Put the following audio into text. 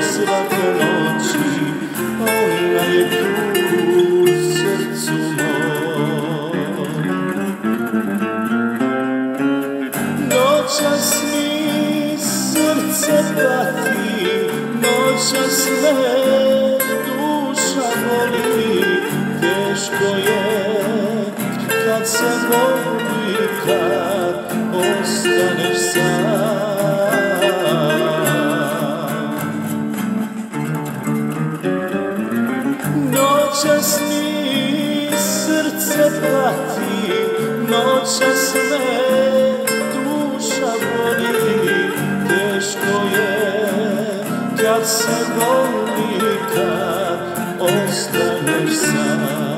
svake noći, ona je tu u srcu mom. Noćas mi srce pati, noćas me duša boli, teško je kad se voli, kad ostaneš sam. Noćas mi srce pati, noćas me duša boli, teško je kad se voli, kad ostaneš sam.